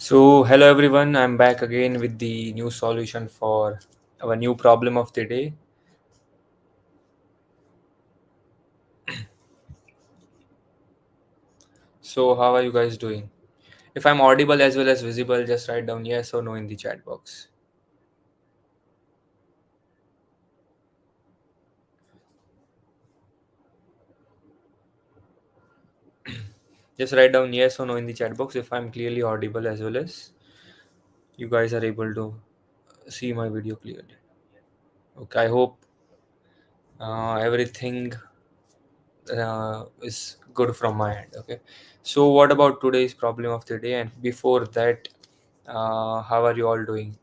Hello everyone, I'm back again with the new solution for our new problem of the day. So, how are you guys doing? If I'm audible as well as visible, just write down yes or no in the chat box. Just write down yes or no in the chat box if I'm clearly audible as well as you guys are able to see my video clearly. Okay, I hope everything is good from my end. Okay, so what about today's problem of the day? And before that, how are you all doing?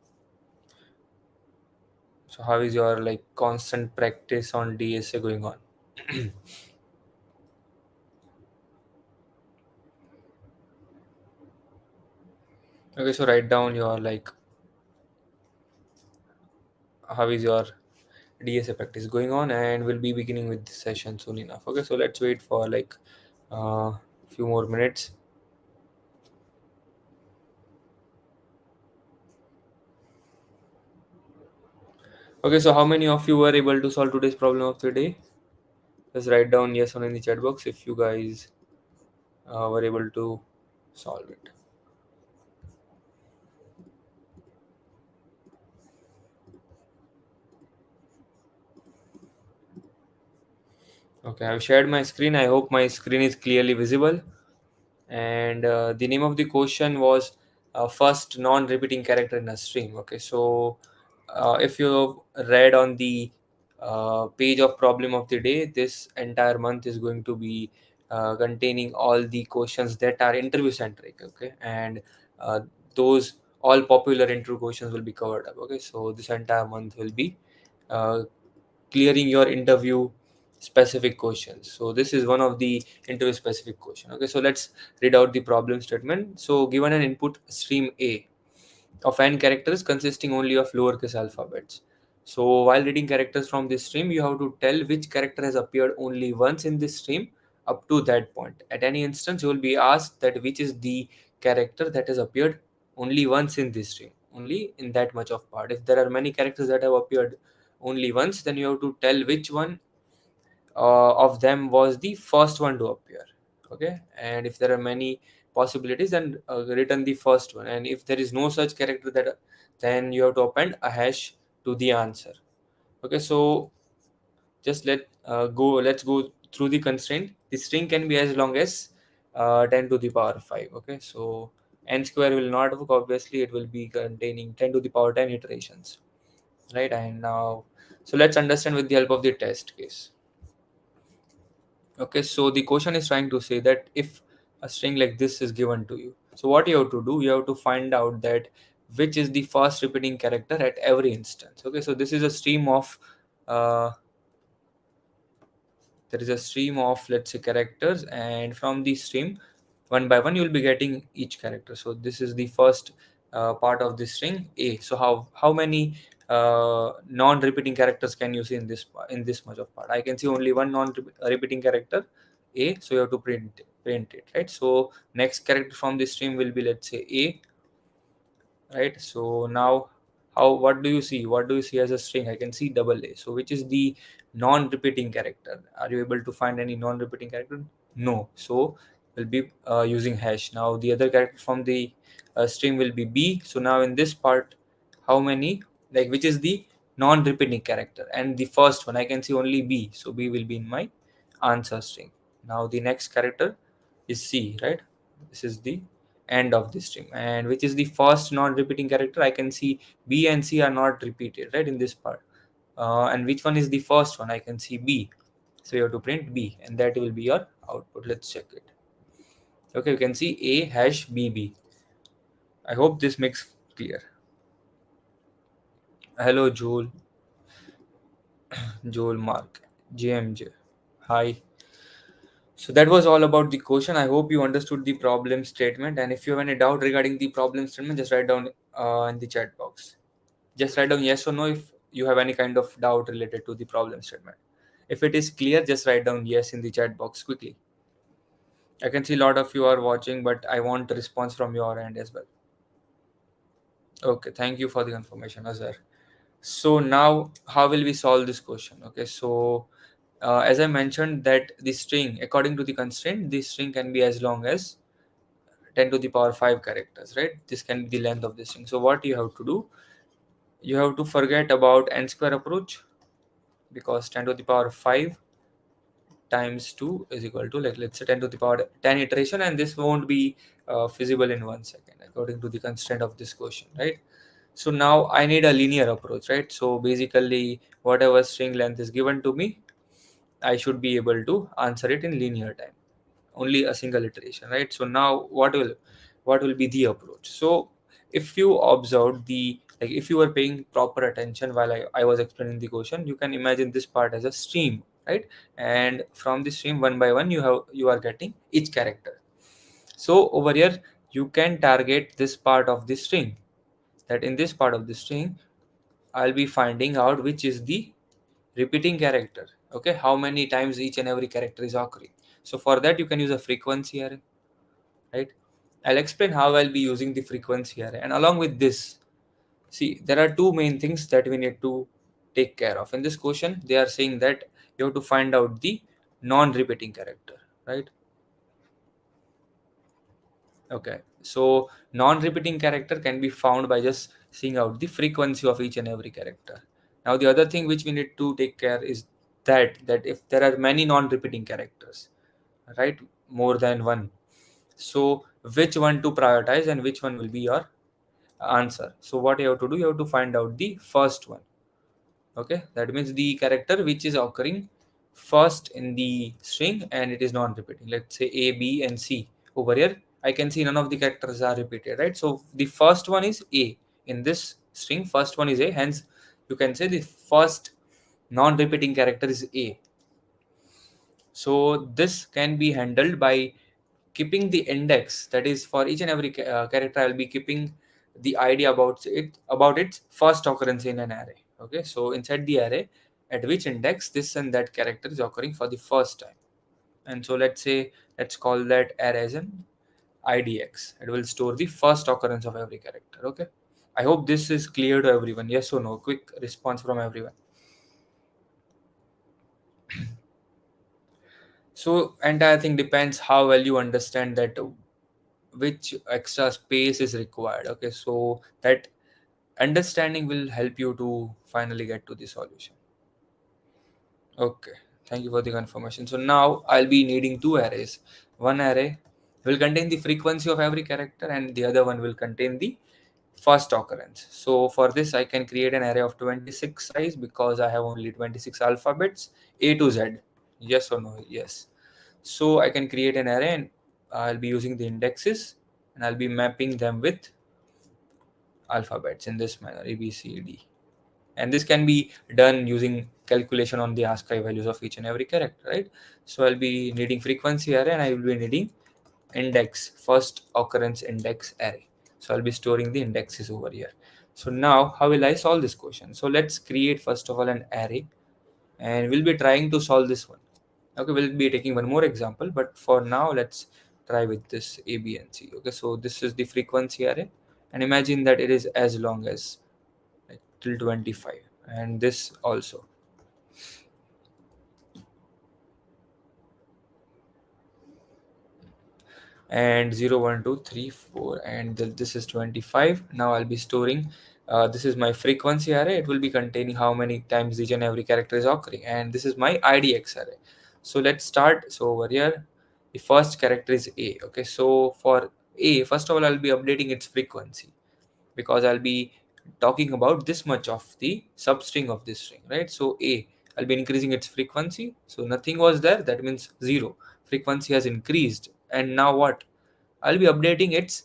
So how is your like constant practice on DSA going on? Okay, so write down your like how is your DSA practice going on, and we'll be beginning with this session soon enough. Okay, so let's wait for like few more minutes. Okay, so how many of you were able to solve today's problem of the day? Just write down yes or no in the chat box if you guys were able to solve it. Okay, I've shared my screen. I hope my screen is clearly visible. And the name of the question was first non-repeating character in a stream. Okay, so if you read on the page of problem of the day, this entire month is going to be containing all the questions that are interview centric. Okay, and those all popular interview questions will be covered up. Okay, so this entire month will be uh, clearing your interview specific questions. So this is one of the interview specific question. Okay, so let's read out the problem statement. So given an input stream A of n characters consisting only of lowercase alphabets. So while reading characters from this stream, you have to tell which character has appeared only once in this stream up to that point. At any instance, you will be asked that which is the character that has appeared only once in this stream, only in that much of part. If there are many characters that have appeared only once, then you have to tell which one of them was the first one to appear. Okay, and if there are many possibilities, then return the first one, and if there is no such character, that then you have to append a hash to the answer. Okay, so just let's go through the constraint. The string can be as long as 10 to the power 5. Okay, so n square will not work. Obviously it will be containing 10 to the power 10 iterations, right? And now, so let's understand with the help of the test case. Okay, so the question is trying to say that if a string like this is given to you, so what you have to do, you have to find out that which is the first repeating character at every instance. Okay, so this is a stream of uh, there is a stream of, let's say, characters, and from the stream one by one you'll be getting each character. So this is the first part of the string A. So how many non-repeating characters can you see in this much of part? I can see only one non-repeating character A, so you have to print it, right? So next character from the stream will be, let's say, A, right? So now, how what do you see? What do you see as a string? I can see double A. So which is the non-repeating character? Are you able to find any non-repeating character? No. So we'll be using hash. Now the other character from the string will be B. So now in this part, how many, like, which is the non-repeating character? And the first one I can see only B. So B will be in my answer string. Now the next character is C, right? This is the end of the string, and which is the first non-repeating character? I can see B and C are not repeated, right, in this part. And which one is the first one? I can see B, so you have to print B, and that will be your output. Let's check it. Okay, you can see A hash BB. I hope this makes clear. Hello, Joel Mark, JMJ. Hi. So that was all about the question. I hope you understood the problem statement. And if you have any doubt regarding the problem statement, just write down in the chat box. Just write down yes or no if you have any kind of doubt related to the problem statement. If it is clear, just write down yes in the chat box quickly. I can see a lot of you are watching, but I want a response from your end as well. Okay, thank you for the information, Azhar. So now, how will we solve this question? Okay, so as I mentioned that the string, according to the constraint, the string can be as long as 10 to the power 5 characters, right? This can be the length of the string. So what you have to do, you have to forget about n square approach, because 10 to the power 5 times 2 is equal to, like, let's say 10 to the power 10 iteration, and this won't be feasible in 1 second according to the constraint of this question, right? So now I need a linear approach, right? So basically whatever string length is given to me, I should be able to answer it in linear time, only a single iteration, right? So now what will be the approach? So if you observed the, like, if you were paying proper attention while I was explaining the question, you can imagine this part as a stream, right? And from the stream, one by one, you are getting each character. So over here you can target this part of the string, that in this part of the string I'll be finding out which is the repeating character. Okay, how many times each and every character is occurring. So for that you can use a frequency array, right? I'll explain how I'll be using the frequency array. And along with this, see, there are two main things that we need to take care of. In this question, they are saying that you have to find out the non-repeating character, right? Okay, so non-repeating character can be found by just seeing out the frequency of each and every character. Now, the other thing which we need to take care is that if there are many non-repeating characters, right, more than one, so which one to prioritize and which one will be your answer. So what you have to do, you have to find out the first one. Okay, that means the character which is occurring first in the string and it is non-repeating. Let's say A, B, and C. Over here I can see none of the characters are repeated, right? So the first one is A in this string. First one is A, hence you can say the first non-repeating character is A. So this can be handled by keeping the index, that is for each and every character I'll be keeping the idea about its first occurrence in an array. Okay, so inside the array, at which index this and that character is occurring for the first time. And so let's call that array as an idx. It will store the first occurrence of every character. Okay, I hope this is clear to everyone. Yes or no? Quick response from everyone. So entire thing depends how well you understand that which extra space is required. Okay, so that understanding will help you to finally get to the solution. Okay, thank you for the confirmation. So now I'll be needing two arrays. One array will contain the frequency of every character and the other one will contain the first occurrence. So for this I can create an array of 26 size because I have only 26 alphabets, A to Z. Yes or no? Yes. So I can create an array and I'll be using the indexes and I'll be mapping them with alphabets in this manner, A, B, C, D. And this can be done using calculation on the ASCII values of each and every character, right? So I'll be needing frequency array and I will be needing index, first occurrence index array. So I'll be storing the indexes over here. So now how will I solve this question? So let's create first of all an array and we'll be trying to solve this one. Okay, we'll be taking one more example, but for now let's try with this A, B, and C. Okay, so this is the frequency array and imagine that it is as long as, like, till 25, and this also. And 0, 1, 2, 3, 4, and this is 25. Now I'll be storing, this is my frequency array. It will be containing how many times each and every character is occurring, and this is my idx array. So let's start. So over here the first character is A. Okay, so for A, first of all I'll be updating its frequency because I'll be talking about this much of the substring of this string, right? So A, I'll be increasing its frequency. So nothing was there, that means 0. Frequency has increased. And now what? I'll be updating its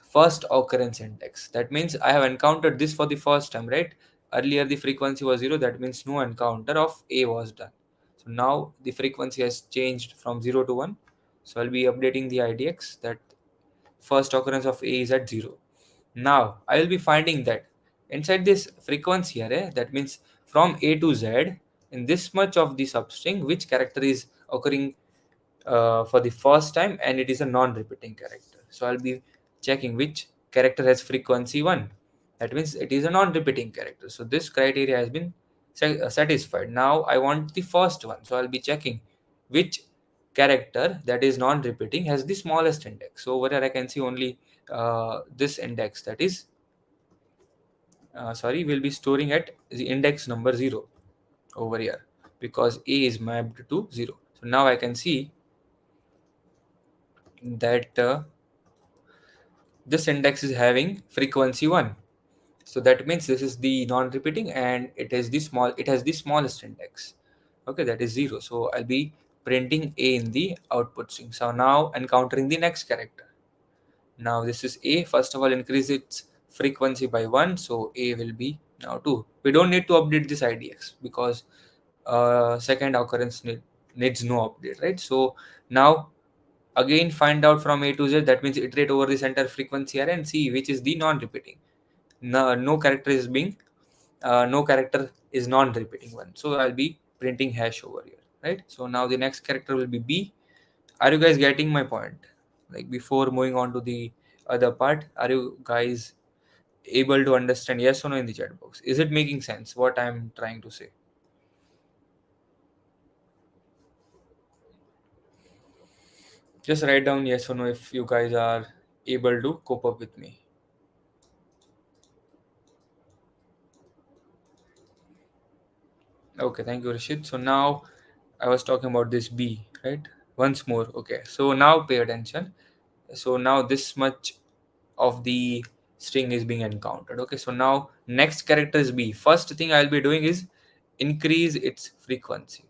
first occurrence index. That means I have encountered this for the first time, right? Earlier the frequency was 0, that means no encounter of A was done. So now the frequency has changed from 0 to 1. So I'll be updating the IDX that first occurrence of A is at 0. Now I will be finding that inside this frequency array, that means from A to Z, in this much of the substring, which character is occurring for the first time and it is a non-repeating character. So I'll be checking which character has frequency 1. That means it is a non-repeating character. So this criteria has been satisfied. Now I want the first one. So I'll be checking which character that is non-repeating has the smallest index. So over here I can see only this index, that is sorry, we'll be storing at the index number 0 over here, because A is mapped to 0. So now I can see that this index is having frequency 1. So that means this is the non-repeating, and it has the smallest index. Okay, that is 0. So I'll be printing A in the output string. So now encountering the next character. Now this is A. First of all, increase its frequency by 1. So A will be now 2. We don't need to update this IDX, because second occurrence needs no update, right? So now again find out from A to Z. That means iterate over this entire frequency array and see which is the non-repeating. No character is being no character is non-repeating one. So I'll be printing hash over here, right? So now the next character will be B. Are you guys getting my point? Like, before moving on to the other part, are you guys able to understand, yes or no, in the chat box? Is it making sense what I'm trying to say? Just write down yes or no if you guys are able to cope up with me. Okay, thank you, Rashid. So now I was talking about this B, right? Once more. Okay, so now pay attention. So now this much of the string is being encountered. Okay, so now next character is B. First thing I'll be doing is increase its frequency.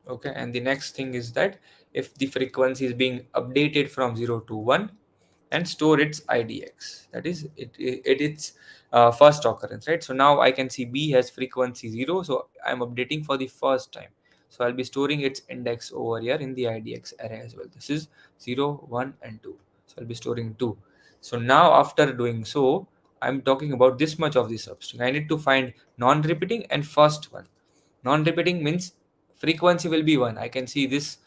Okay, and the next thing is that if the frequency is being updated from 0 to 1, and store its idx, that is its first occurrence, right? So now I can see B has frequency 0, so I'm updating for the first time. So I'll be storing its index over here in the idx array as well. This is 0, 1 and 2, so I'll be storing 2. So now after doing so, I'm talking about this much of the substring. I need to find non-repeating and first one. Non-repeating means frequency will be 1. I can see this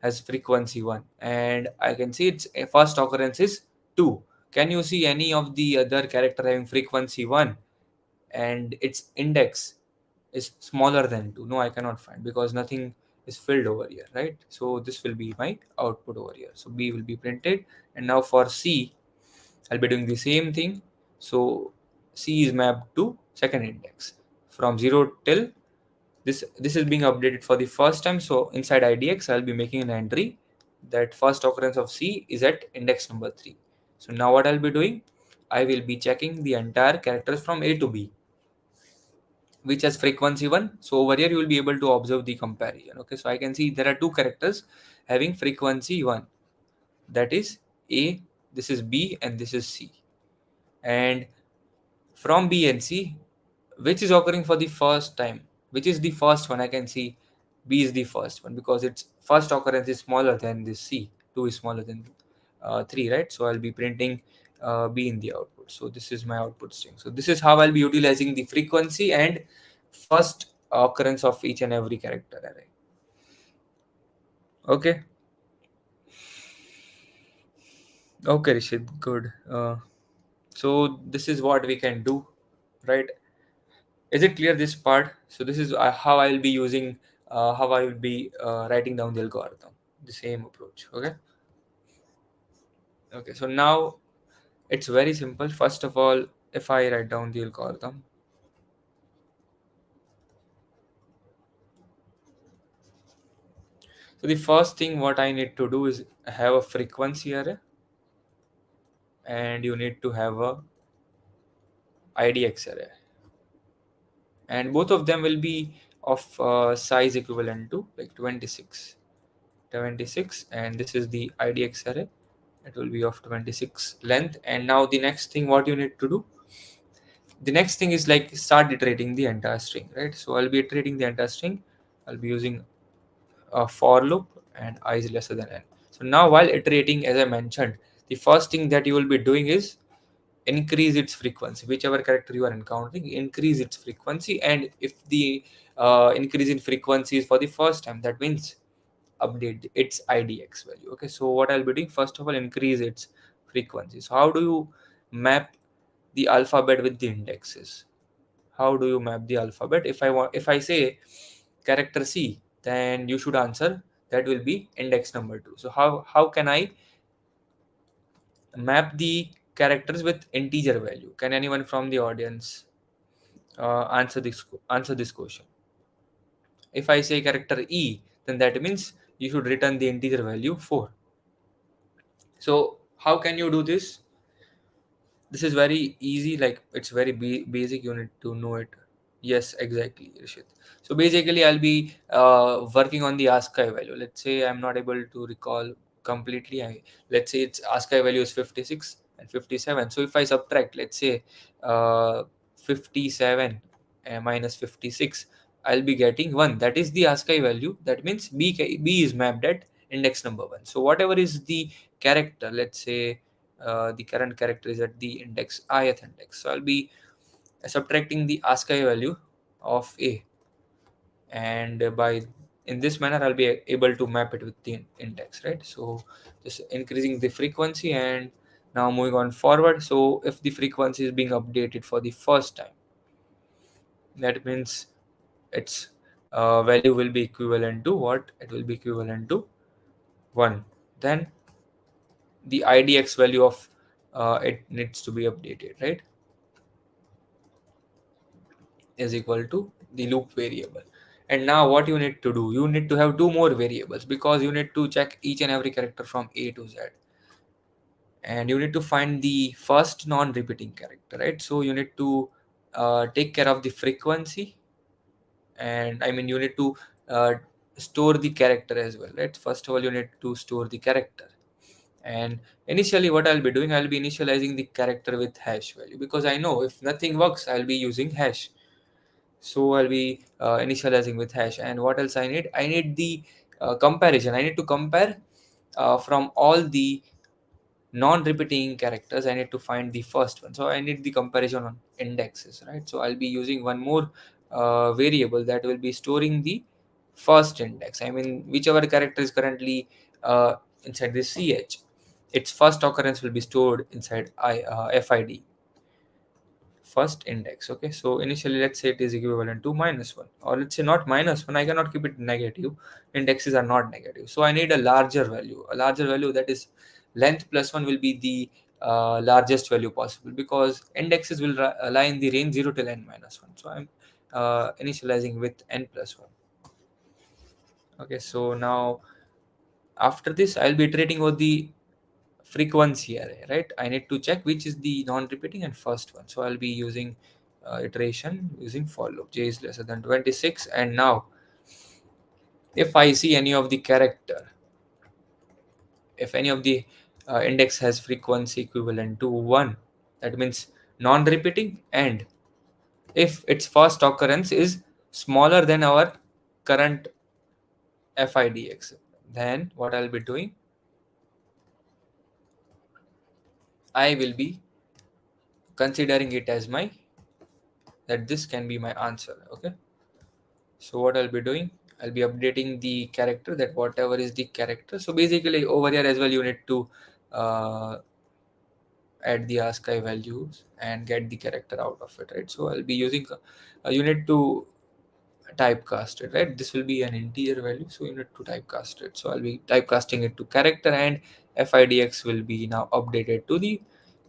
has frequency 1, and I can see its first occurrence is 2. Can you see any of the other character having frequency 1 and its index is smaller than 2? No, I cannot find, because nothing is filled over here, right? So this will be my output over here. So B will be printed, and now for C I'll be doing the same thing. So C is mapped to second index from 0 till this is being updated for the first time. So inside idx I'll be making an entry that first occurrence of C is at index number 3. So now what I'll be doing, I will be checking the entire characters from A to B which has frequency 1. So over here you will be able to observe the comparison. Okay, so I can see there are two characters having frequency 1, that is A, this is B, and this is C. And from B and C, which is occurring for the first time, which is the first one, I can see B is the first one, because its first occurrence is smaller than this C. 2 is smaller than 3, right? So I'll be printing B in the output. So this is my output string. So this is how I'll be utilizing the frequency and first occurrence of each and every character array. Okay. Okay, Rishit, good. So this is what we can do, right? Is it clear, this part? So this is how I will be using, how I will be writing down the algorithm, the same approach. Okay. Okay. So now it's very simple. First of all, if I write down the algorithm, so the first thing what I need to do is have a frequency array, and you need to have a idx array, and both of them will be of size equivalent to like 26, and this is the idx array. It will be of 26 length. And now the next thing what you need to do, the next thing is like start iterating the entire string, right? So I'll be iterating the entire string. I'll be using a for loop, and I is lesser than n. So now while iterating, as I mentioned, the first thing that you will be doing is increase its frequency. Whichever character you are encountering, increase its frequency. And if the increase in frequency is for the first time, that means update its idx value. Okay, so what I'll be doing, first of all, increase its frequency. So how do you map the alphabet with the indexes? How do you map the alphabet? If I say character C, then you should answer that will be index number 2. So how can I map the characters with integer value? Can anyone from the audience answer this question? If I say character E, then that means you should return the integer value 4. So how can you do this? This is very easy, like it's very basic, you need to know it. Yes, exactly, Rishit. So basically I'll be working on the ASCII value. Let's say I'm not able to recall completely. Let's say its ASCII value is 56 and 57. So if I subtract, let's say 57 minus 56, I'll be getting 1. That is the ASCII value. That means B is mapped at index number 1. So whatever is the character, let's say the current character is at the index ith index, so I'll be subtracting the ASCII value of A, and by in this manner I'll be able to map it with the index, right? So just increasing the frequency, and now moving on forward. So if the frequency is being updated for the first time, that means its value will be equivalent to what? It will be equivalent to 1. Then the idx value of it needs to be updated, right? Is equal to the loop variable. And now what you need to do, you need to have two more variables, because you need to check each and every character from A to Z, and you need to find the first non-repeating character, right? So you need to take care of the frequency, and I mean you need to uh, store the character as well, right? First of all, you need to store the character. And initially what I'll be doing, I'll be initializing the character with hash value, because I know if nothing works I'll be using hash. So I'll be initializing with hash. And what else I need? I need the comparison. I need to compare from all the non-repeating characters. I need to find the first one. So I need the comparison on indexes, right? So I'll be using one more variable that will be storing the first index. I mean, whichever character is currently inside the ch, its first occurrence will be stored inside fid, first index. Okay, so initially let's say it is equivalent to -1, or let's say not -1. I cannot keep it negative. Indexes are not negative, so I need a larger value. A larger value, that is length plus 1 will be the largest value possible, because indexes will lie in the range 0 till n-1. So I'm initializing with n plus 1. Okay, so now after this I'll be iterating over the frequency array, right? I need to check which is the non-repeating and first one. So I'll be using iteration using for loop. J is lesser than 26. And now if I see any of the character, if any of the index has frequency equivalent to 1, that means non-repeating, and if its first occurrence is smaller than our current fidx, then what I'll be doing, I will be considering it as my, that this can be my answer. Okay, so what I'll be doing, I'll be updating the character, that whatever is the character. So basically over here as well you need to uh, add the ASCII values and get the character out of it, right? So I'll be using you need to typecast it, right? This will be an integer value, so you need to typecast it. So I'll be typecasting it to character, and fidx will be now updated to the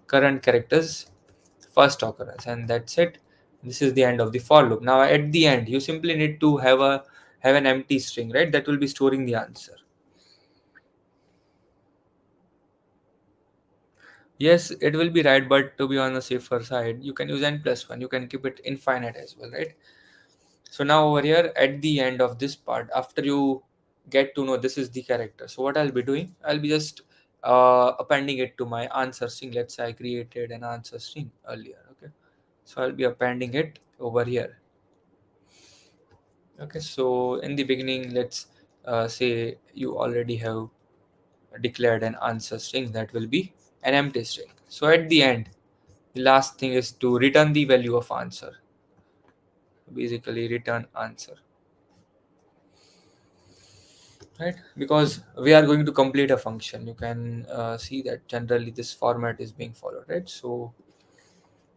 current character's first occurrence, and that's it. This is the end of the for loop. Now at the end you simply need to have an empty string, right? That will be storing the answer. Yes, it will be right, but to be on the safer side, you can use n plus 1. You can keep it infinite as well, right? So now over here at the end of this part, after you get to know this is the character, so what I'll be doing, I'll be just appending it to my answer string. Let's say I created an answer string earlier. Okay, so I'll be appending it over here. Okay, so in the beginning, let's say you already have declared an answer string that will be an empty string. So at the end, the last thing is to return the value of answer. Basically, return answer. right? Because we are going to complete a function. You can see that generally this format is being followed, right? So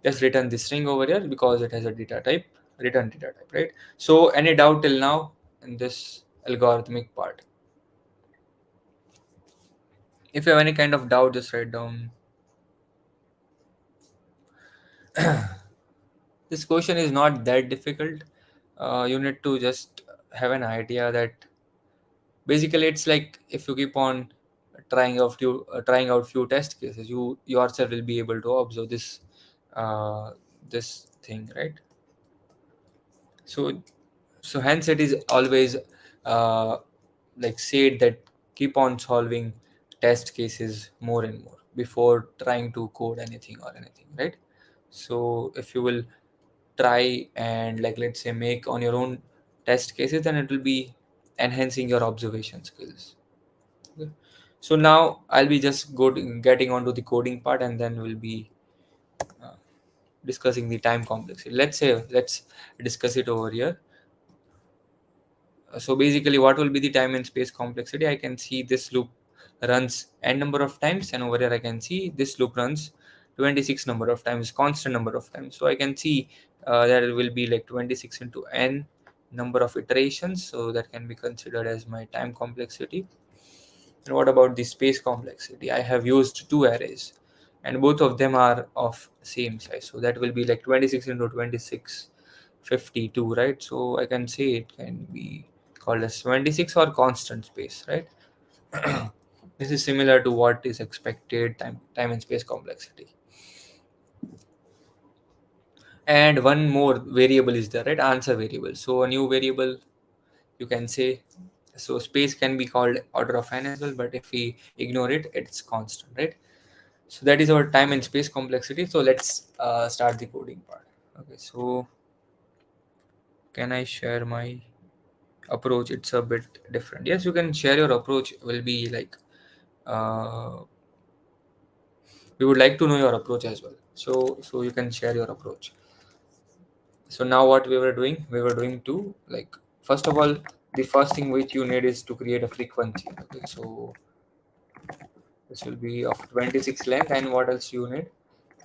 just return this string over here because it has a data type, return data type, right? So any doubt till now in this algorithmic part? If you have any kind of doubt, just write down. This question is not that difficult. You need to just have an idea that basically it's like if you keep on trying out few test cases, you yourself will be able to observe uh, this thing, right? So hence it is always uh, like said that keep on solving test cases more and more before trying to code anything or anything, right? So if you will try and, like, let's say, make on your own test cases, then it will be enhancing your observation skills. Okay. So now I'll be just getting onto the coding part, and then we'll be uh, discussing the time complexity. Let's discuss it over here. So basically, what will be the time and space complexity? I can see this loop runs n number of times, and over here I can see this loop runs 26 number of times, constant number of times. So I can see that it will be like 26 into n number of iterations. So that can be considered as my time complexity. And what about the space complexity? I have used two arrays, and both of them are of same size. So that will be like 26 into 26, 52, right? So I can say it can be called as 26 or constant space, right? This is similar to what is expected time and space complexity. And one more variable is there, right? Answer variable. So a new variable, you can say. So space can be called order of n as well, but if we ignore it, it's constant, right? So that is our time and space complexity. So let's start the coding part. Okay, so can I share my approach? It's a bit different. Yes, you can share your approach. Will be like uh, we would like to know your approach as well. So you can share your approach. So now what we were doing to, like, first of all, the first thing which you need is to create a frequency. Okay, so this will be of 26 length, and what else you need?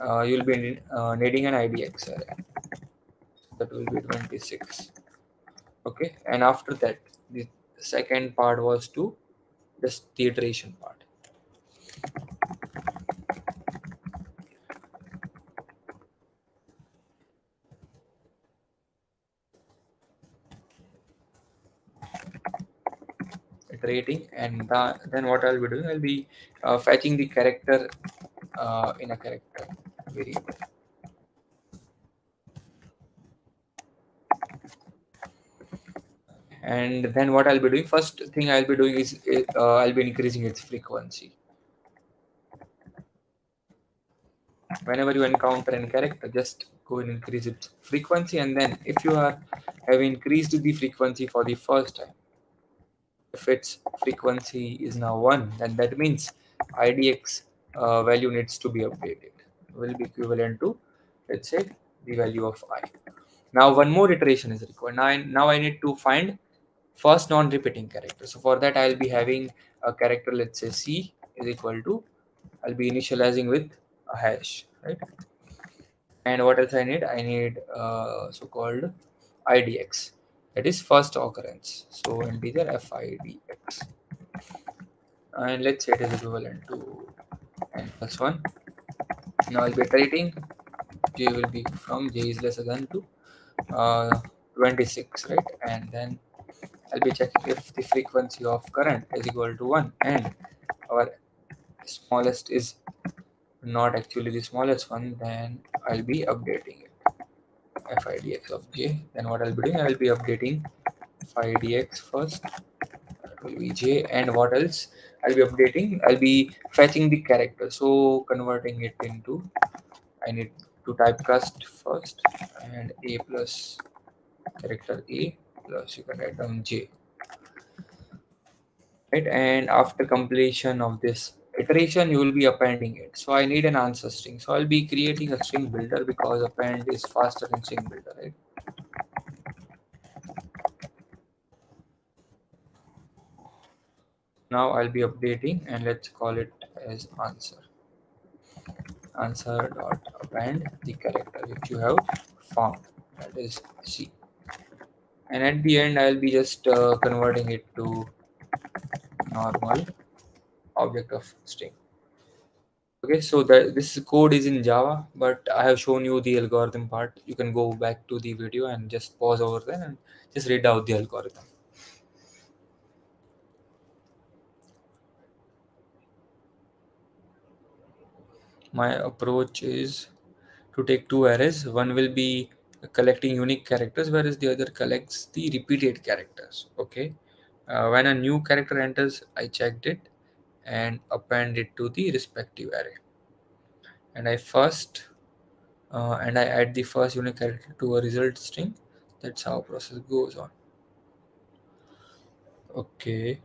You'll be needing an IDX array. That will be 26. Okay, and after that, the second part was to just the iteration part. Iterating, and then what I'll be doing, I'll be fetching the character in a character variable. And then what I'll be doing, first thing I'll be doing is I'll be increasing its frequency. Whenever you encounter any character, just go and increase its frequency, and then if you have increased the frequency for the first time, if its frequency is now 1, then that means IDX value needs to be updated, will be equivalent to, let's say, the value of I. Now one more iteration is required. Now I need to find first non-repeating character. So for that I'll be having a character, let's say C is equal to, I'll be initializing with a hash, right? And what else I need? I need so-called IDX, that is first occurrence. So integer FIDX, and let's say it is equivalent to n plus 1. Now I'll be iterating. J will be from j is lesser than to 26, right? And then I'll be checking if the frequency of current is equal to 1, and our smallest is not actually the smallest one, then I'll be updating it. FIDX of j. Then what I'll be doing, I'll be updating FIDX first. That will be j, and what else? I'll be updating. I'll be fetching the character. So converting it into, I need to typecast first, and a plus character a plus, you can write down j, right? And after completion of this iteration, you will be appending it. So I need an answer string. So I'll be creating a string builder because append is faster than string builder, right? Now I'll be updating, and let's call it as answer dot append the character which you have found, that is C. And at the end I'll be just converting it to normal object of string. Okay, so this code is in Java, but I have shown you the algorithm part. You can go back to the video and just pause over there and just read out the algorithm. My approach is to take two arrays. One will be collecting unique characters, whereas the other collects the repeated characters. Okay. When a new character enters, I checked it and append it to the respective array. And I add the first unique character to a result string. That's how process goes on. Okay.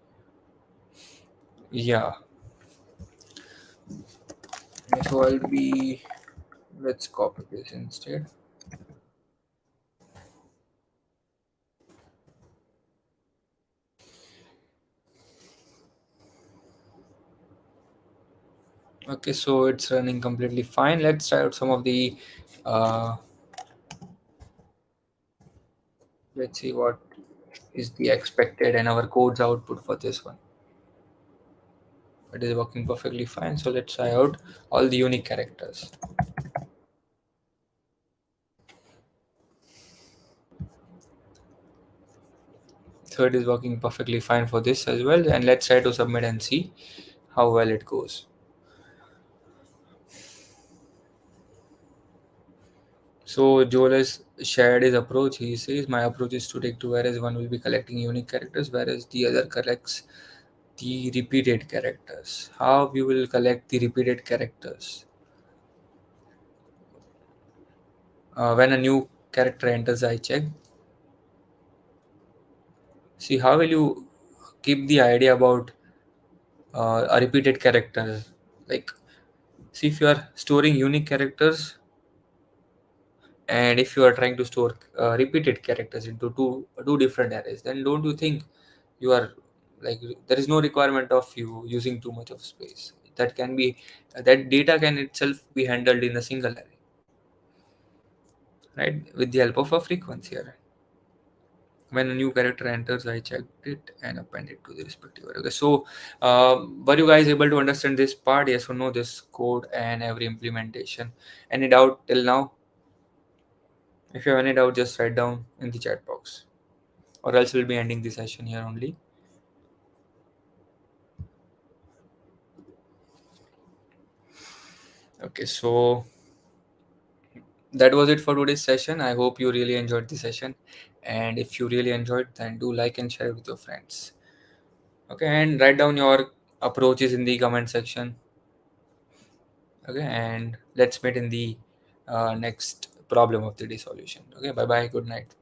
Yeah. So I'll be. Let's copy this instead. Okay, so it's running completely fine. Let's try out some of the. Uh, let's see what is the expected and our code's output for this one. It is working perfectly fine. So let's try out all the unique characters. So it is working perfectly fine for this as well. And let's try to submit and see how well it goes. So Joel has shared his approach. He says my approach is to take two arrays. One will be collecting unique characters, whereas the other collects the repeated characters. How we will collect the repeated characters? When a new character enters, I check. See, how will you keep the idea about a repeated character? Like, see, if you are storing unique characters, and if you are trying to store repeated characters into two different arrays, then don't you think you are like there is no requirement of you using too much of space? That can be that data can itself be handled in a single array, right? With the help of a frequency array. When a new character enters, I checked it and append it to the respective array. Okay, so were you guys able to understand this part? Yes or no? This code and every implementation. Any doubt till now? If you have any doubt, just write down in the chat box, or else we'll be ending the session here only. Okay, so that was it for today's session. I hope you really enjoyed the session, and if you really enjoyed, then do like and share it with your friends. Okay, and write down your approaches in the comment section. Okay, and let's meet in the next problem of the day solution. Okay, bye bye, good night.